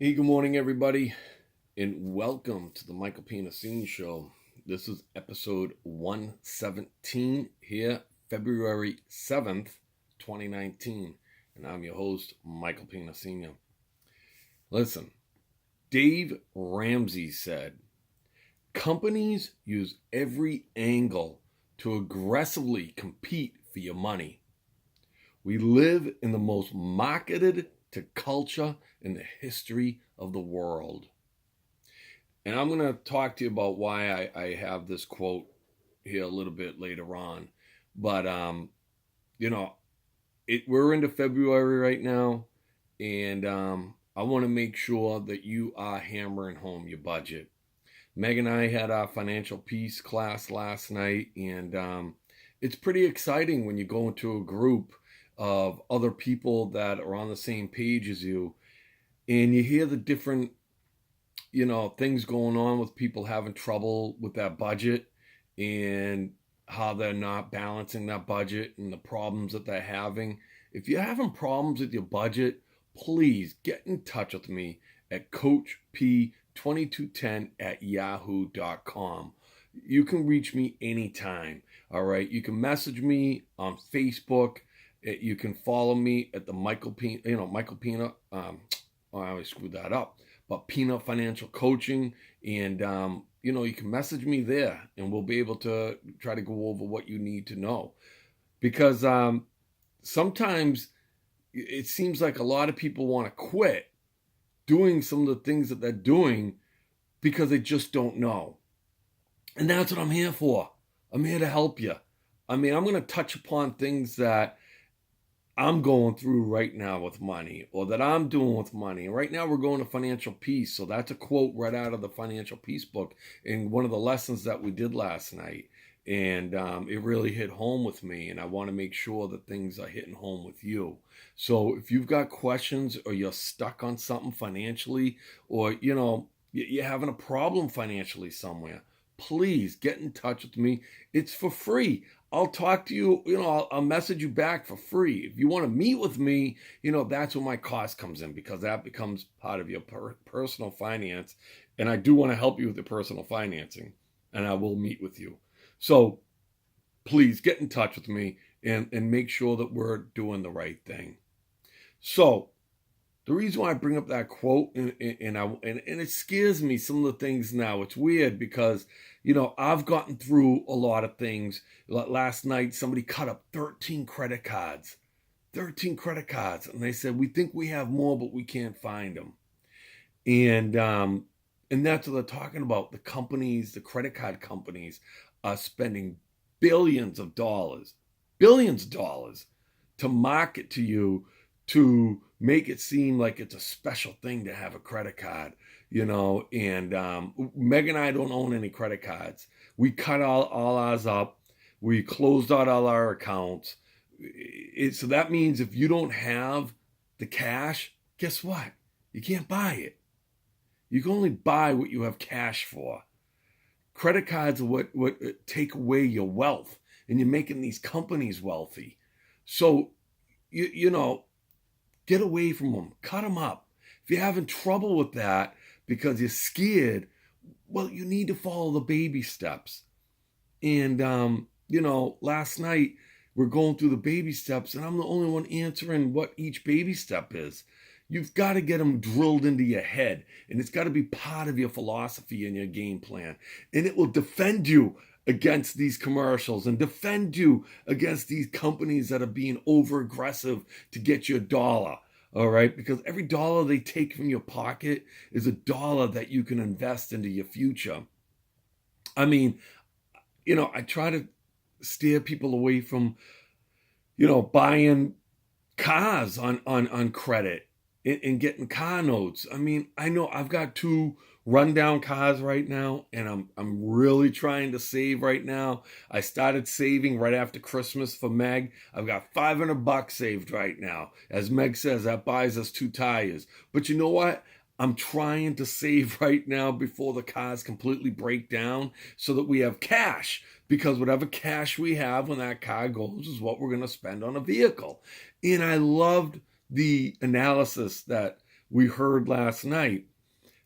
Hey, good morning, everybody, and welcome to the Michael Pina Senior Show. This is episode 117 here, February 7th, 2019, and I'm your host, Michael Pina Senior. Listen, Dave Ramsey said, companies use every angle to aggressively compete for your money. We live in the most marketed to culture in the history of the world. And I'm going to talk to you about why I have this quote here a little bit later on. But, you know, we're into February right now. And I want to make sure that you are hammering home your budget. Meg and I had our financial peace class last night. And it's pretty exciting when you go into a group of other people that are on the same page as you. And you hear the different things going on with people having trouble with that budget and how they're not balancing that budget and the problems that they're having. If you're having problems with your budget, please get in touch with me at coachp2210@yahoo.com. You can reach me anytime. All right. You can message me on Facebook. You can follow me at the Michael Pina, Michael Pina. I always screwed that up. But Pina Financial Coaching, and you can message me there, and we'll be able to try to go over what you need to know. Because sometimes it seems like a lot of people want to quit doing some of the things that they're doing because they just don't know. And that's what I'm here for. I'm here to help you. I mean, I'm going to touch upon things that I'm going through right now with money, or that I'm doing with money. And right now we're going to financial peace. So that's a quote right out of the Financial Peace book in one of the lessons that we did last night. And it really hit home with me. And I want to make sure that things are hitting home with you. So if you've got questions, or you're stuck on something financially, or, you're having a problem financially somewhere, please get in touch with me. It's for free. I'll talk to you, I'll message you back for free. If you want to meet with me, that's where my cost comes in, because that becomes part of your personal finance. And I do want to help you with the personal financing, and I will meet with you. So please get in touch with me and make sure that we're doing the right thing. So the reason why I bring up that quote, and it scares me, some of the things now. It's weird because, I've gotten through a lot of things. Last night, somebody cut up 13 credit cards. 13 credit cards. And they said, we think we have more, but we can't find them. And that's what they're talking about. The companies, the credit card companies, are spending billions of dollars to market to you, to make it seem like it's a special thing to have a credit card, and Meg and I don't own any credit cards. We cut all ours up. We closed out all our accounts. So that means if you don't have the cash, guess what? You can't buy it. You can only buy what you have cash for. Credit cards are what take away your wealth, and you're making these companies wealthy. So, get away from them. Cut them up. If you're having trouble with that because you're scared, well, you need to follow the baby steps. And, last night we're going through the baby steps, and I'm the only one answering what each baby step is. You've got to get them drilled into your head, and it's got to be part of your philosophy and your game plan. And it will defend you against these commercials, and defend you against these companies that are being over aggressive to get your dollar. All right, because every dollar they take from your pocket is a dollar that you can invest into your future. I mean, I try to steer people away from, buying cars on credit and getting car notes. I mean, I know I've got 2 rundown cars right now, and I'm really trying to save right now. I started saving right after Christmas for Meg. I've got $500 saved right now. As Meg says, that buys us 2 tires. But you know what? I'm trying to save right now before the cars completely break down, so that we have cash, because whatever cash we have when that car goes is what we're going to spend on a vehicle. And I loved the analysis that we heard last night,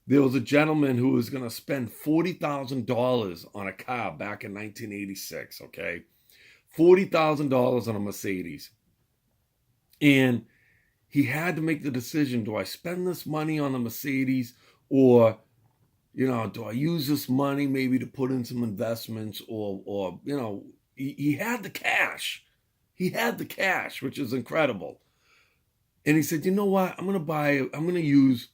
there was a gentleman who was going to spend $40,000 on a car back in 1986, okay? $40,000 on a Mercedes. And he had to make the decision, do I spend this money on the Mercedes, or, do I use this money maybe to put in some investments, or he had the cash. He had the cash, which is incredible. And he said, you know what? I'm going to use,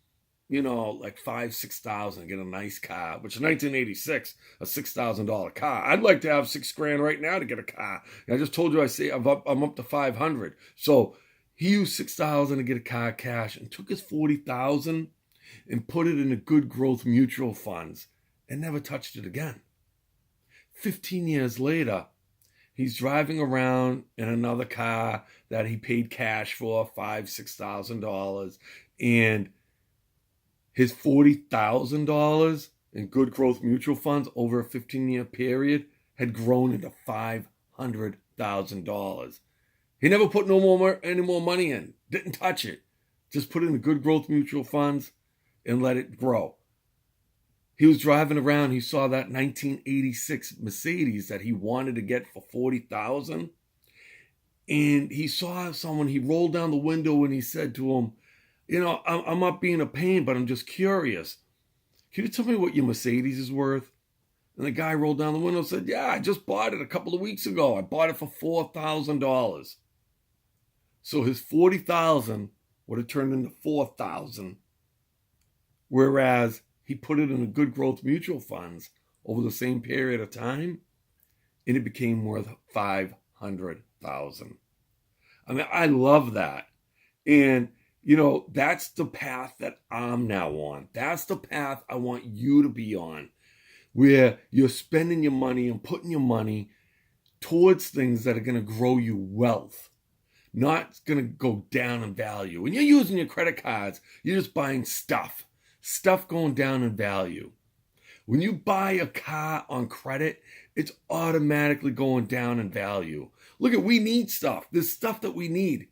like $5,000-6,000, get a nice car, which in 1986, a $6,000 car. I'd like to have $6,000 right now to get a car. I just told you I'm up to 500. So he used $6,000 to get a car cash and took his $40,000 and put it in a good growth mutual funds and never touched it again. 15 years later, he's driving around in another car that he paid cash for, $5,000-6,000, and his $40,000 in good growth mutual funds over a 15-year period had grown into $500,000. He never put any more money in, didn't touch it, just put it in the good growth mutual funds and let it grow. He was driving around, he saw that 1986 Mercedes that he wanted to get for $40,000. And he saw someone, he rolled down the window and he said to him, I'm not being a pain, but I'm just curious. Can you tell me what your Mercedes is worth? And the guy rolled down the window and said, yeah, I just bought it a couple of weeks ago. I bought it for $4,000. So his $40,000 would have turned into $4,000. Whereas he put it in a good growth mutual funds over the same period of time, and it became worth $500,000. I mean, I love that. And, that's the path that I'm now on. That's the path I want you to be on, where you're spending your money and putting your money towards things that are going to grow you wealth, not going to go down in value. When you're using your credit cards, you're just buying stuff going down in value. When you buy a car on credit, it's automatically going down in value. We need stuff. There's stuff that we need.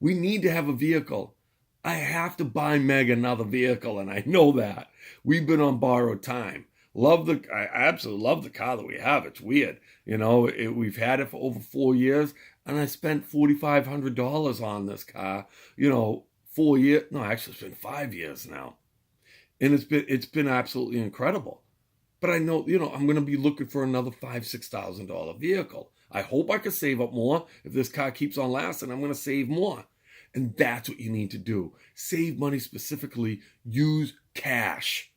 We need to have a vehicle. I have to buy Meg another vehicle, and I know that. We've been on borrowed time. I absolutely love the car that we have. It's weird. We've had it for over 4 years, and I spent $4,500 on this car, 4 years. No, actually it's been 5 years now. And it's been absolutely incredible. But I know, I'm going to be looking for another $5,000-6,000 vehicle. I hope I can save up more. If this car keeps on lasting, I'm going to save more. And that's what you need to do. Save money specifically. Use cash.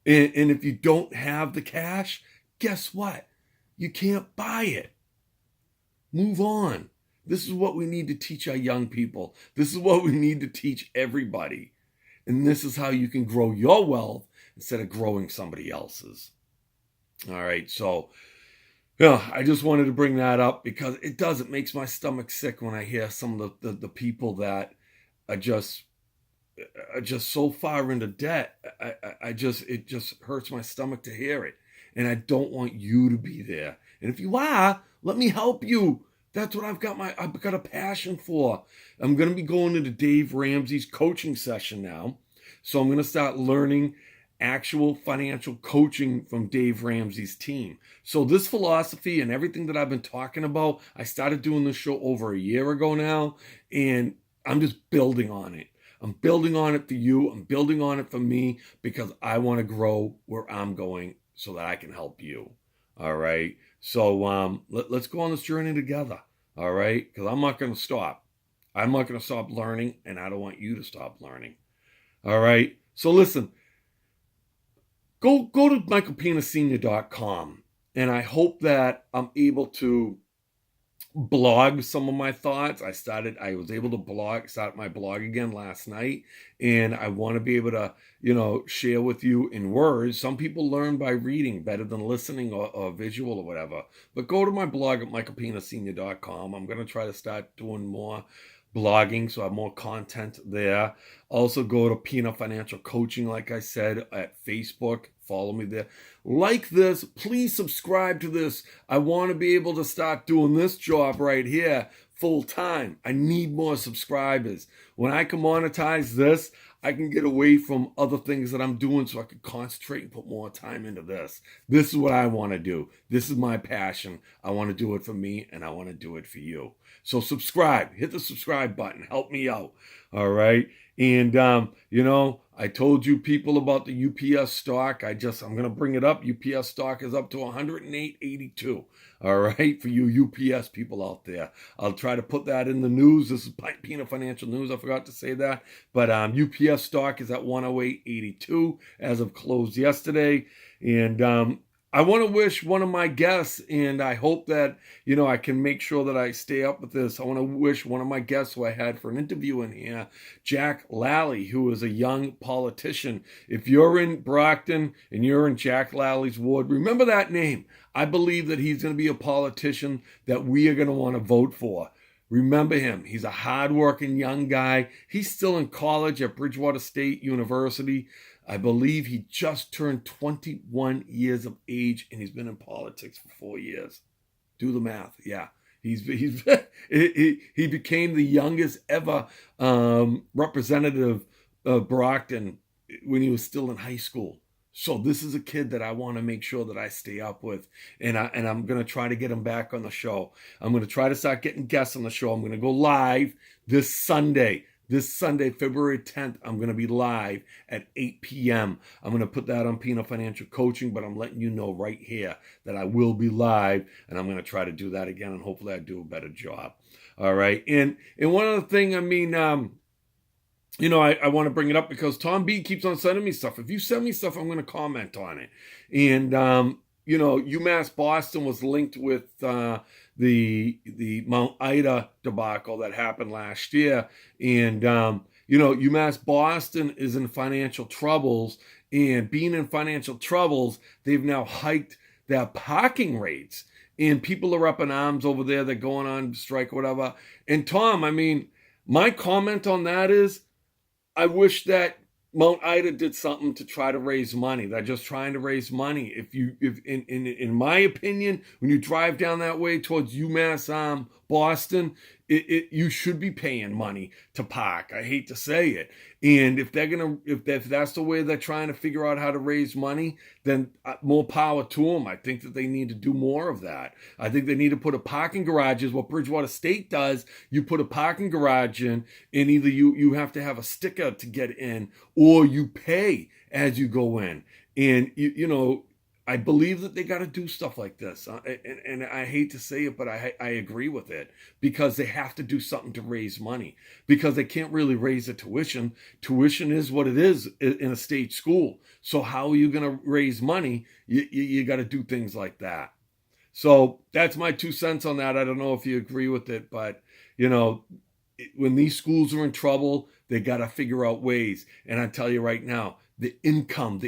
And if you don't have the cash, guess what? You can't buy it. Move on. This is what we need to teach our young people. This is what we need to teach everybody. And this is how you can grow your wealth instead of growing somebody else's. All right, so I just wanted to bring that up because it makes my stomach sick when I hear some of the people that are just so far into debt. It just hurts my stomach to hear it. And I don't want you to be there. And if you are, let me help you. That's what I've got a passion for. I'm going to be going into Dave Ramsey's coaching session now. So I'm going to start learning actual financial coaching from Dave Ramsey's team. So this philosophy and everything that I've been talking about, I started doing this show over a year ago now, and I'm just building on it. I'm building on it for you. I'm building on it for me because I want to grow where I'm going so that I can help you. All right. So let's go on this journey together. All right. Because I'm not going to stop. I'm not going to stop learning, and I don't want you to stop learning. All right. So listen, go to michaelpinasenior.com, and I hope that I'm able to blog some of my thoughts. I was able to start my blog again last night, and I want to be able to, share with you in words. Some people learn by reading better than listening or visual or whatever. But go to my blog at michaelpinasenior.com. I'm going to try to start doing more blogging, so I have more content there. Also go to Pina Financial Coaching, like I said, at Facebook. Follow me there. Like this. Please subscribe to this. I want to be able to start doing this job right here full time. I need more subscribers. When I can monetize this, I can get away from other things that I'm doing so I can concentrate and put more time into this. This is what I want to do. This is my passion. I want to do it for me and I want to do it for you. So subscribe, hit the subscribe button, help me out. All right. And, I told you people about the UPS stock. I'm going to bring it up. UPS stock is up to 108.82. All right. For you UPS people out there, I'll try to put that in the news. This is Peanut Financial News. I forgot to say that. But UPS stock is at 108.82 as of close yesterday. And, I want to wish one of my guests, and I hope that, I can make sure that I stay up with this. I want to wish one of my guests who I had for an interview in here, Jack Lally, who is a young politician. If you're in Brockton and you're in Jack Lally's ward, remember that name. I believe that he's going to be a politician that we are going to want to vote for. Remember him. He's a hardworking young guy. He's still in college at Bridgewater State University. I believe he just turned 21 years of age, and he's been in politics for 4 years. Do the math. Yeah. He became the youngest ever representative of Brockton when he was still in high school. So this is a kid that I want to make sure that I stay up with, and I'm going to try to get him back on the show. I'm going to try to start getting guests on the show. I'm going to go live this Sunday. This Sunday, February 10th, I'm going to be live at 8 p.m. I'm going to put that on Peanut Financial Coaching, but I'm letting you know right here that I will be live, and I'm going to try to do that again, and hopefully I do a better job. All right. And one other thing, I want to bring it up because Tom B keeps on sending me stuff. If you send me stuff, I'm going to comment on it. And, UMass Boston was linked with the Mount Ida debacle that happened last year. And, UMass Boston is in financial troubles. And being in financial troubles, they've now hiked their parking rates. And people are up in arms over there. They're going on strike or whatever. And Tom, my comment on that is, I wish that Mount Ida did something to try to raise money. They're just trying to raise money. If in my opinion, when you drive down that way towards UMass Boston, you should be paying money to park. I hate to say it. And if that's the way they're trying to figure out how to raise money, then more power to them. I think that they need to do more of that. I think they need to put a parking garage, is what Bridgewater State does. You put a parking garage in, and either you have to have a sticker to get in, or you pay as you go in. And I believe that they got to do stuff like this. And I hate to say it, but I agree with it, because they have to do something to raise money, because they can't really raise the tuition. Tuition is what it is in a state school. So how are you going to raise money? You got to do things like that. So that's my 2 cents on that. I don't know if you agree with it, but, when these schools are in trouble, they got to figure out ways. And I tell you right now, the income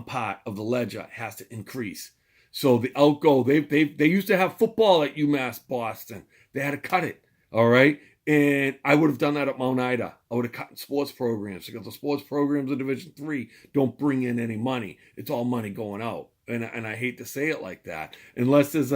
part of the ledger has to increase. So the outgo, they used to have football at UMass Boston. They had to cut it. All right. And I would have done that at Mount Ida. I would have cut sports programs, because the sports programs in Division III don't bring in any money. It's all money going out. And I hate to say it like that. Unless there's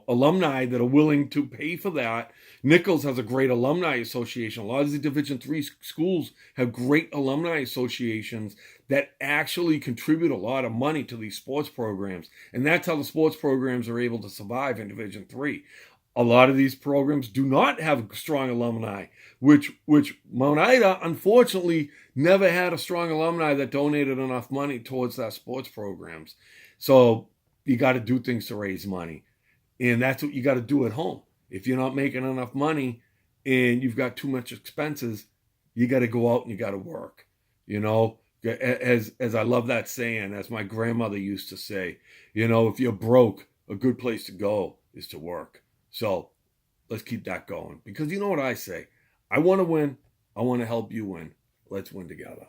alumni that are willing to pay for that. Nichols has a great alumni association. A lot of the Division III schools have great alumni associations that actually contribute a lot of money to these sports programs. And that's how the sports programs are able to survive in Division III. A lot of these programs do not have strong alumni, which Mount Ida, unfortunately, never had a strong alumni that donated enough money towards their sports programs. So you got to do things to raise money. And that's what you got to do at home. If you're not making enough money and you've got too much expenses, you got to go out and you got to work. As I love that saying, as my grandmother used to say, if you're broke, a good place to go is to work. So let's keep that going, because you know what I say? I want to win. I want to help you win. Let's win together.